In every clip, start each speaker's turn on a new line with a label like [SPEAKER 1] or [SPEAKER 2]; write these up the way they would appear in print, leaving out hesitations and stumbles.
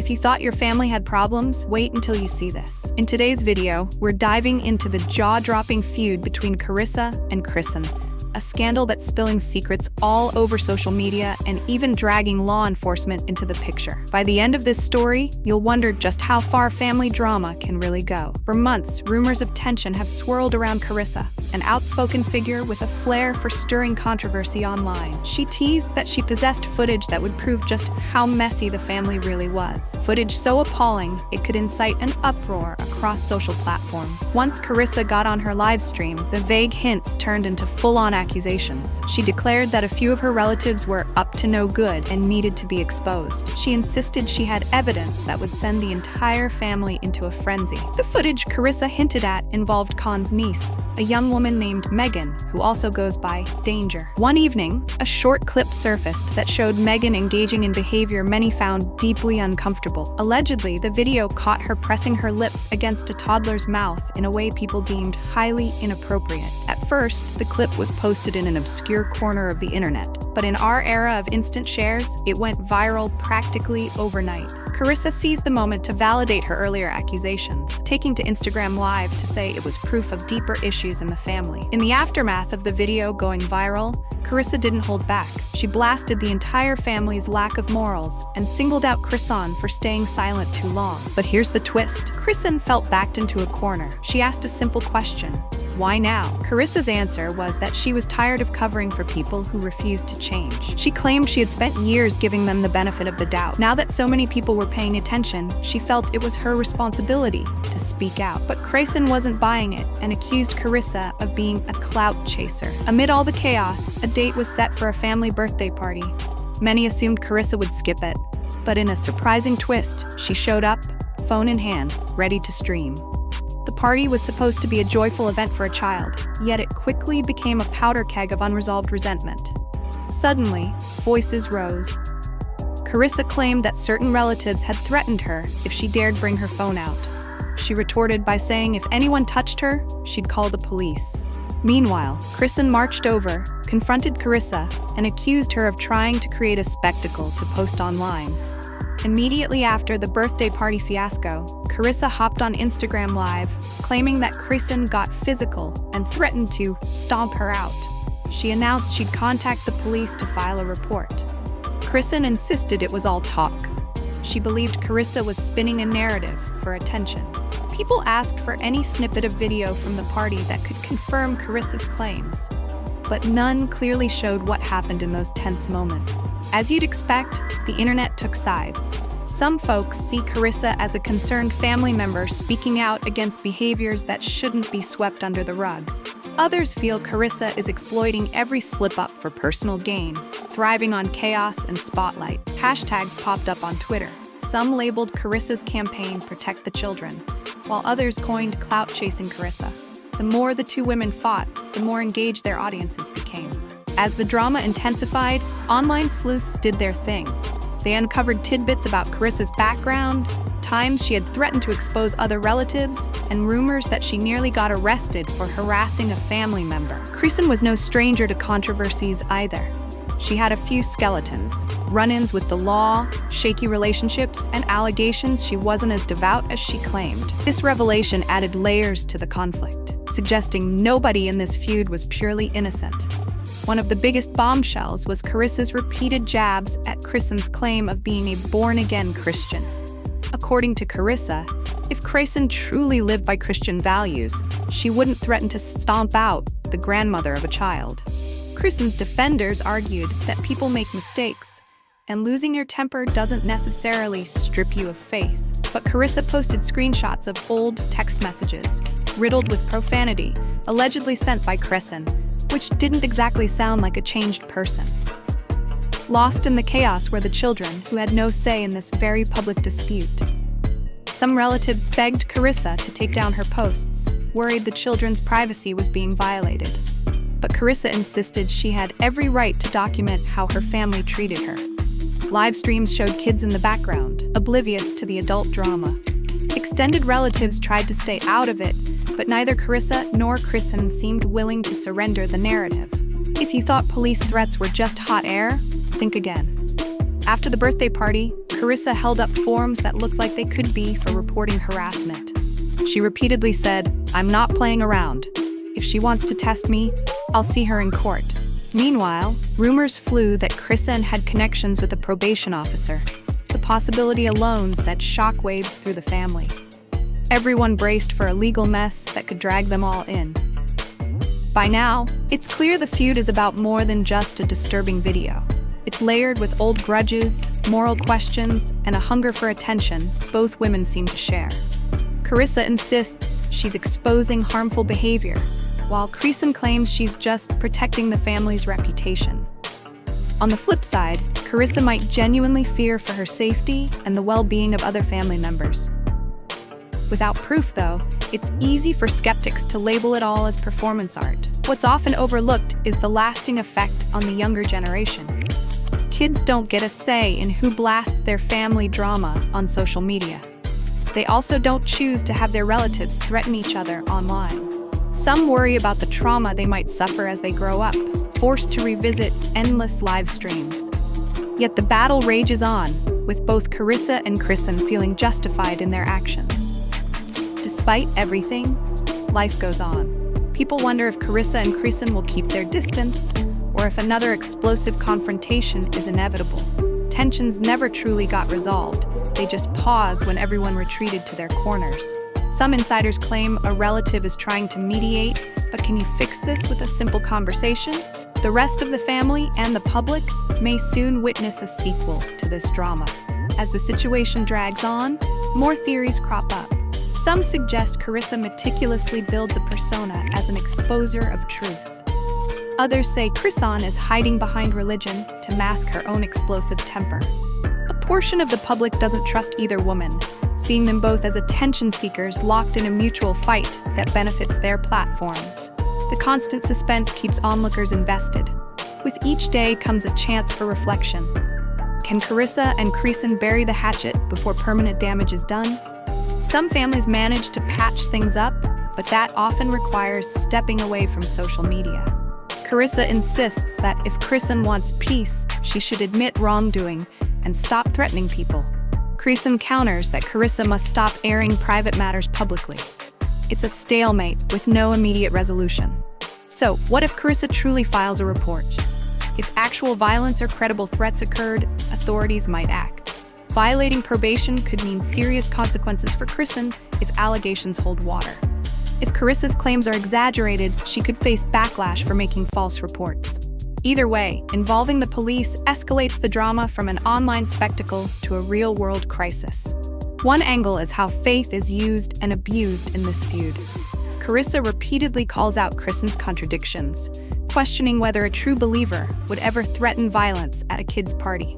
[SPEAKER 1] If you thought your family had problems, wait until you see this. In today's video, we're diving into the jaw-dropping feud between Karlissa and Chrisean, a scandal that's spilling secrets all over social media and even dragging law enforcement into the picture. By the end of this story, you'll wonder just how far family drama can really go. For months, rumors of tension have swirled around Karlissa, an outspoken figure with a flair for stirring controversy online. She teased that she possessed footage that would prove just how messy the family really was. Footage so appalling, it could incite an uproar across social platforms. Once Karlissa got on her live stream, the vague hints turned into full-on accusations. She declared that a few of her relatives were up to no good and needed to be exposed. She insisted she had evidence that would send the entire family into a frenzy. The footage Karlissa hinted at involved Khan's niece, a young woman named Megan, who also goes by Danger. One evening, a short clip surfaced that showed Megan engaging in behavior many found deeply uncomfortable. Allegedly, the video caught her pressing her lips against a toddler's mouth in a way people deemed highly inappropriate. At first, the clip was posted in an obscure corner of the internet, but in our era of instant shares, it went viral practically overnight. Karlissa seized the moment to validate her earlier accusations, taking to Instagram Live to say it was proof of deeper issues in the family. In the aftermath of the video going viral, Karlissa didn't hold back. She blasted the entire family's lack of morals and singled out Chrisean for staying silent too long. But here's the twist. Chrisean felt backed into a corner. She asked a simple question. Why now? Karissa's answer was that she was tired of covering for people who refused to change. She claimed she had spent years giving them the benefit of the doubt. Now that so many people were paying attention, she felt it was her responsibility to speak out. But Chrisean wasn't buying it and accused Karlissa of being a clout chaser. Amid all the chaos, a date was set for a family birthday party. Many assumed Karlissa would skip it, but in a surprising twist, she showed up, phone in hand, ready to stream. The party was supposed to be a joyful event for a child, yet it quickly became a powder keg of unresolved resentment. Suddenly, voices rose. Karlissa claimed that certain relatives had threatened her if she dared bring her phone out. She retorted by saying if anyone touched her, she'd call the police. Meanwhile, Chrisean marched over, confronted Karlissa, and accused her of trying to create a spectacle to post online. Immediately after the birthday party fiasco, Karlissa hopped on Instagram Live, claiming that Chrisean got physical and threatened to stomp her out. She announced she'd contact the police to file a report. Chrisean insisted it was all talk. She believed Karlissa was spinning a narrative for attention. People asked for any snippet of video from the party that could confirm Karissa's claims, but none clearly showed what happened in those tense moments. As you'd expect, the internet took sides. Some folks see Karlissa as a concerned family member speaking out against behaviors that shouldn't be swept under the rug. Others feel Karlissa is exploiting every slip-up for personal gain, thriving on chaos and spotlight. Hashtags popped up on Twitter. Some labeled Karissa's campaign Protect the Children, while others coined clout-chasing Karlissa. The more the two women fought, the more engaged their audiences became. As the drama intensified, online sleuths did their thing. They uncovered tidbits about Karissa's background, times she had threatened to expose other relatives, and rumors that she nearly got arrested for harassing a family member. Chrisean was no stranger to controversies either. She had a few skeletons, run-ins with the law, shaky relationships, and allegations she wasn't as devout as she claimed. This revelation added layers to the conflict, suggesting nobody in this feud was purely innocent. One of the biggest bombshells was Karissa's repeated jabs at Chrisean's claim of being a born-again Christian. According to Karlissa, if Chrisean truly lived by Christian values, she wouldn't threaten to stomp out the grandmother of a child. Chrisean's defenders argued that people make mistakes, and losing your temper doesn't necessarily strip you of faith. But Karlissa posted screenshots of old text messages, riddled with profanity, allegedly sent by Chrisean, which didn't exactly sound like a changed person. Lost in the chaos were the children, who had no say in this very public dispute. Some relatives begged Karlissa to take down her posts, worried the children's privacy was being violated. But Karlissa insisted she had every right to document how her family treated her. Live streams showed kids in the background, oblivious to the adult drama. Extended relatives tried to stay out of it, but neither Karlissa nor Chrisean seemed willing to surrender the narrative. If you thought police threats were just hot air, think again. After the birthday party, Karlissa held up forms that looked like they could be for reporting harassment. She repeatedly said, "I'm not playing around. If she wants to test me, I'll see her in court." Meanwhile, rumors flew that Chrisean had connections with a probation officer. The possibility alone sent shockwaves through the family. Everyone braced for a legal mess that could drag them all in. By now, it's clear the feud is about more than just a disturbing video. It's layered with old grudges, moral questions, and a hunger for attention both women seem to share. Karlissa insists she's exposing harmful behavior, while Chrisean claims she's just protecting the family's reputation. On the flip side, Karlissa might genuinely fear for her safety and the well-being of other family members. Without proof, though, it's easy for skeptics to label it all as performance art. What's often overlooked is the lasting effect on the younger generation. Kids don't get a say in who blasts their family drama on social media. They also don't choose to have their relatives threaten each other online. Some worry about the trauma they might suffer as they grow up, forced to revisit endless live streams. Yet the battle rages on, with both Karlissa and Chrisean feeling justified in their actions. Despite everything, life goes on. People wonder if Karlissa and Chrisean will keep their distance, or if another explosive confrontation is inevitable. Tensions never truly got resolved. They just paused when everyone retreated to their corners. Some insiders claim a relative is trying to mediate, but can you fix this with a simple conversation? The rest of the family and the public may soon witness a sequel to this drama. As the situation drags on, more theories crop up. Some suggest Karlissa meticulously builds a persona as an exposer of truth. Others say Chrisean is hiding behind religion to mask her own explosive temper. A portion of the public doesn't trust either woman, seeing them both as attention seekers locked in a mutual fight that benefits their platforms. The constant suspense keeps onlookers invested. With each day comes a chance for reflection. Can Karlissa and Chrisean bury the hatchet before permanent damage is done? Some families manage to patch things up, but that often requires stepping away from social media. Karlissa insists that if Chrisean wants peace, she should admit wrongdoing and stop threatening people. Chrisean counters that Karlissa must stop airing private matters publicly. It's a stalemate with no immediate resolution. So, what if Karlissa truly files a report? If actual violence or credible threats occurred, authorities might act. Violating probation could mean serious consequences for Chrisean if allegations hold water. If Karissa's claims are exaggerated, she could face backlash for making false reports. Either way, involving the police escalates the drama from an online spectacle to a real-world crisis. One angle is how faith is used and abused in this feud. Karlissa repeatedly calls out Chrisean's contradictions, questioning whether a true believer would ever threaten violence at a kid's party.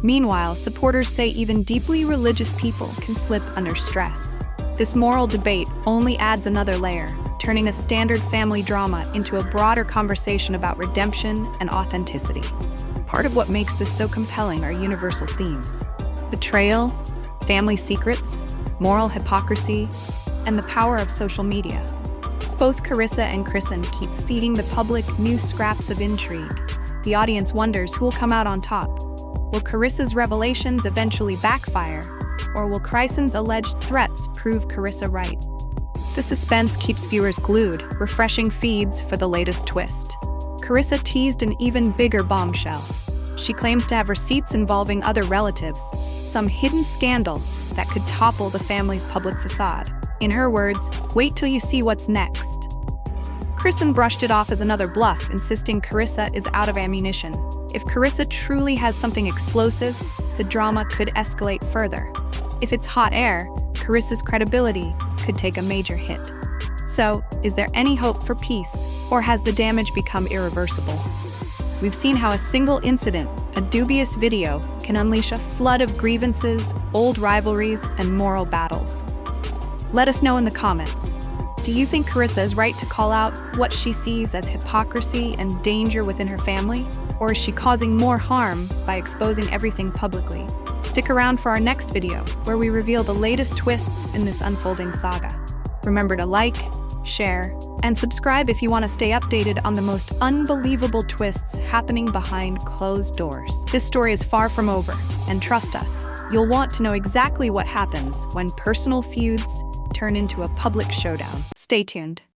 [SPEAKER 1] Meanwhile, supporters say even deeply religious people can slip under stress. This moral debate only adds another layer, turning a standard family drama into a broader conversation about redemption and authenticity. Part of what makes this so compelling are universal themes: betrayal, family secrets, moral hypocrisy, and the power of social media. Both Karlissa and Chrisean keep feeding the public new scraps of intrigue. The audience wonders who will come out on top. Will Karissa's revelations eventually backfire, or will Chrisean's alleged threats prove Karlissa right? The suspense keeps viewers glued, refreshing feeds for the latest twist. Karlissa teased an even bigger bombshell. She claims to have receipts involving other relatives, some hidden scandal that could topple the family's public facade. In her words, wait till you see what's next. Chrisean brushed it off as another bluff, insisting Karlissa is out of ammunition. If Karlissa truly has something explosive, the drama could escalate further. If it's hot air, Karissa's credibility could take a major hit. So, is there any hope for peace, or has the damage become irreversible? We've seen how a single incident, a dubious video, can unleash a flood of grievances, old rivalries, and moral battles. Let us know in the comments. Do you think Karlissa is right to call out what she sees as hypocrisy and danger within her family? Or is she causing more harm by exposing everything publicly? Stick around for our next video, where we reveal the latest twists in this unfolding saga. Remember to like, share, and subscribe if you want to stay updated on the most unbelievable twists happening behind closed doors. This story is far from over, and trust us, You'll want to know exactly what happens when personal feuds turn into a public showdown. Stay tuned.